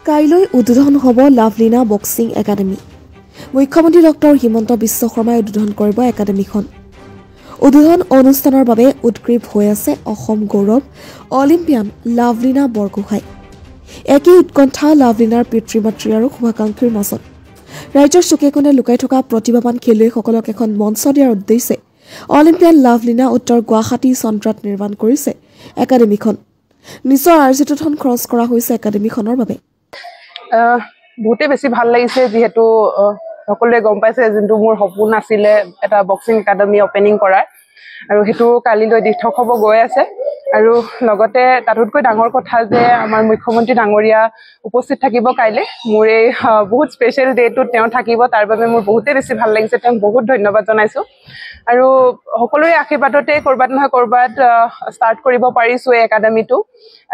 কাইলৈ উদ্বোধন হ'ব লাভলীনা বক্সিং একাডেমি। মুখ্যমন্ত্ৰী ডক্টৰ হিমন্ত বিশ্ব শৰ্মাই উদ্বোধন কৰিব একাডেমিখন। উদ্বোধন অনুষ্ঠানৰ বাবে উৎক্ষেপ হৈ আছে অসম গৌৰৱ অলিম্পিয়ান লাভলীনা বৰগোহাঁই। একেই উৎকণ্ঠা লাভলীনাৰ পিতৃ মাতৃ আৰু শুভাকাংক্ষীৰ মাজত। ৰাজ্যৰ চুকে কোণে লুকাই থকা প্ৰতিভাৱান খেলুৱৈসকলক এখন মঞ্চ দিয়াৰ উদ্দেশ্যে অলিম্পিয়ান লাভলীনা উত্তৰ গুৱাহাটী চন্দ্ৰাত নিৰ্মাণ কৰিছে একাডেমিখন। নিজৰ আৰ্জিত ধন খৰচ কৰা হৈছে একাডেমিখনৰ বাবে। বহুতে বেছি ভাল লাগিছে, যিহেতু সকলোৱে গম পাইছে যোনটো মোৰ সপোন আছিলে এটা বক্সিং একাডেমি অপেনিং কৰাৰ, আৰু সেইটো কালিলৈ দিঠক হ'ব গৈ আছে। আৰু লগতে তাতোতকৈ ডাঙৰ কথা যে আমাৰ মুখ্যমন্ত্ৰী ডাঙৰীয়া উপস্থিত থাকিব কাইলৈ। মোৰ এই বহুত স্পেচিয়েল ডেটোত তেওঁ থাকিব, তাৰ বাবে মোৰ বহুতেই বেছি ভাল লাগিছে। তেওঁক বহুত ধন্যবাদ জনাইছোঁ। আৰু সকলোৰে আশীৰ্বাদতে ক'ৰবাত নহয় ক'ৰবাত ষ্টাৰ্ট কৰিব পাৰিছোঁ এই একাডেমিটো।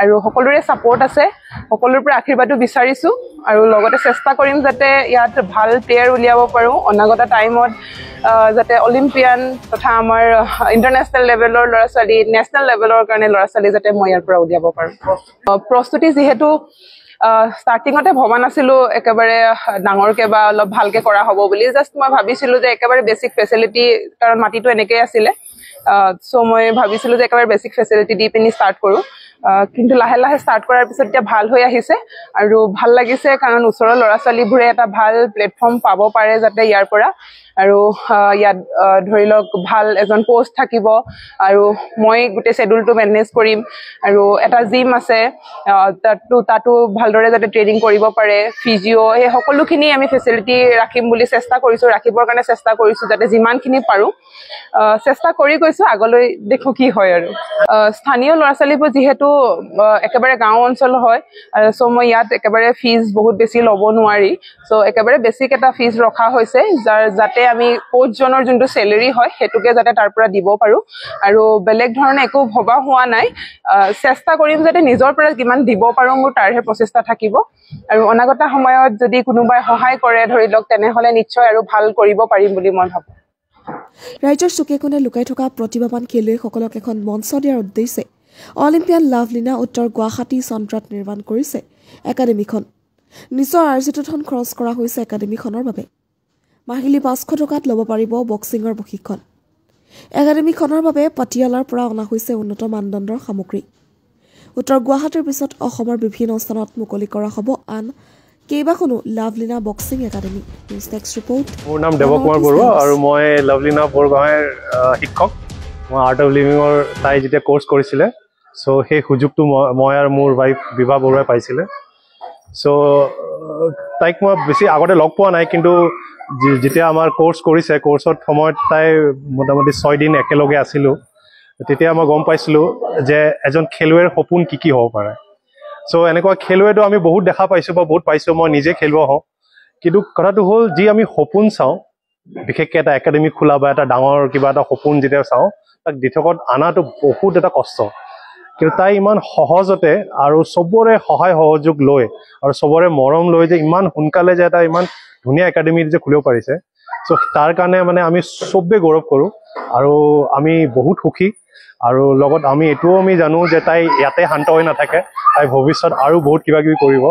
আৰু সকলোৰে ছাপোৰ্ট আছে, সকলোৰে পৰা আশীৰ্বাদো বিচাৰিছোঁ। আৰু লগতে চেষ্টা কৰিম যাতে ইয়াত ভাল প্লেয়াৰ উলিয়াব পাৰোঁ অনাগত টাইমত, যাতে অলিম্পিয়ান তথা আমাৰ ইণ্টাৰনেশ্যনেল লেভেলৰ ল'ৰা ছোৱালী, নেশ্যনেল লেভেলৰ কাৰণে ল'ৰা ছোৱালী যাতে মই ইয়াৰ পৰা উলিয়াব পাৰোঁ। প্ৰস্তুতি যিহেতু ষ্টাৰ্টিঙতে ভবা নাছিলোঁ একেবাৰে ডাঙৰকৈ বা অলপ ভালকৈ কৰা হ'ব বুলি। জাষ্ট মই ভাবিছিলোঁ যে একেবাৰে বেছিক ফেচিলিটি, কাৰণ মাটিটো এনেকৈ আছিলে, চ' মই ভাবিছিলোঁ যে একেবাৰে বেছিক ফেচিলিটি দি পিনি ষ্টাৰ্ট কৰোঁ। কিন্তু লাহে লাহে ষ্টাৰ্ট কৰাৰ পিছত এতিয়া ভাল হৈ আহিছে আৰু ভাল লাগিছে, কাৰণ ওচৰৰ ল'ৰা ছোৱালীবোৰে এটা ভাল প্লেটফৰ্ম পাব পাৰে যাতে ইয়াৰ পৰা। আৰু ইয়াত ধৰি লওক ভাল এজন কোচ থাকিব, আৰু মই গোটেই শ্বেডিউলটো মেনেজ কৰিম। আৰু এটা জিম আছে, তাতো ভালদৰে যাতে ট্ৰেইনিং কৰিব পাৰে, ফিজিঅ' সেই সকলোখিনি আমি ফেচিলিটি ৰাখিম বুলি ৰাখিবৰ কাৰণে চেষ্টা কৰিছোঁ, যাতে যিমানখিনি পাৰোঁ চেষ্টা কৰি গৈছোঁ। আগলৈ দেখোঁ কি হয়। আৰু স্থানীয় ল'ৰা ছোৱালীবোৰ যিহেতু একেবাৰে গাঁও অঞ্চল হয়, চ' মই ইয়াত একেবাৰে ফিজ বহুত বেছি ল'ব নোৱাৰি, চ' একেবাৰে বেছিক এটা ফিজ ৰখা হৈছে, যাতে আমি কোচজনৰ যোনটো চেলেৰি হয় সেইটোকে যাতে তাৰ পৰা দিব পাৰোঁ। আৰু বেলেগ ধৰণে একো ভবা হোৱা নাই, চেষ্টা কৰিম যাতে নিজৰ পৰা কিমান দিব পাৰোঁ, মোৰ তাৰহে প্ৰচেষ্টা থাকিব। আৰু অনাগত সময়ত যদি কোনোবাই সহায় কৰে ধৰি লওক, তেনেহ'লে নিশ্চয় আৰু ভাল কৰিব পাৰিম বুলি মই ভাবোঁ। ৰাজ্যৰ চুকে কোণে লুকাই থকা প্ৰতিভাৱান খেলুৱৈসকলক এখন মঞ্চ দিয়াৰ উদ্দেশ্যে অলিম্পিয়ান লাভলীনা উত্তৰ গুৱাহাটী চন্দ্ৰাত নিৰ্মাণ কৰিছে একাডেমিখন। নিজৰ আৰ্জিত ধন খৰচ কৰা হৈছে একাডেমিখনৰ বাবে। মাহিলী 500 টকাত ল'ব পাৰিব বক্সিঙৰ প্ৰশিক্ষণ। একাডেমিখনৰ বাবে পাটিয়ালাৰ পৰা অনা হৈছে উন্নত মানদণ্ডৰ সামগ্ৰী। উত্তৰ গুৱাহাটীৰ পিছত অসমৰ বিভিন্ন স্থানত মুকলি কৰা হ'ব আন কেইবাখনো Lovlina boxing academy. News desk report. মোৰ নাম দেৱকুমাৰ বৰুৱা আৰু মই লাভলীনা বৰগোহাঁইৰ শিক্ষক। মই আৰ্ট অফ লিভিঙৰ তাই যেতিয়া কোৰ্চ কৰিছিলে, চ' সেই সুযোগটো মই আৰু মোৰ ৱাইফ বিভা বৰুৱাই পাইছিলে। চ' তাইক মই বেছি আগতে লগ পোৱা নাই, কিন্তু যেতিয়া আমাৰ কোৰ্চ কৰিছে, কোৰ্চৰ সময়ত তাই মোটামুটি 6 দিন একেলগে আছিলোঁ। তেতিয়া মই গম পাইছিলোঁ যে এজন খেলুৱৈৰ সপোন কি কি হ'ব পাৰে। চ' এনেকুৱা খেলুৱৈটো আমি বহুত দেখা পাইছোঁ বা বহুত পাইছোঁ, মই নিজে খেলুৱৈ হওঁ। কিন্তু কথাটো হ'ল, যি আমি সপোন চাওঁ, বিশেষকৈ এটা একাডেমি খোলা বা এটা ডাঙৰ কিবা এটা সপোন যেতিয়া চাওঁ, তাক দিঠকত অনাটো বহুত এটা কষ্ট। কিন্তু তাই ইমান সহজতে আৰু চবৰে সহায় সহযোগ লৈ আৰু চবৰে মৰম লৈ যে ইমান সোনকালে যে এটা ইমান ধুনীয়া একাডেমি যে খুলিব পাৰিছে, চ' তাৰ কাৰণে মানে আমি চবেই গৌৰৱ কৰোঁ আৰু আমি বহুত সুখী। আৰু লগত আমি এইটোও জানো যে তাই ইয়াতে শান্ত হৈ নাথাকে, তাই ভৱিষ্যত আৰু বহুত কিবা কিবি কৰিব।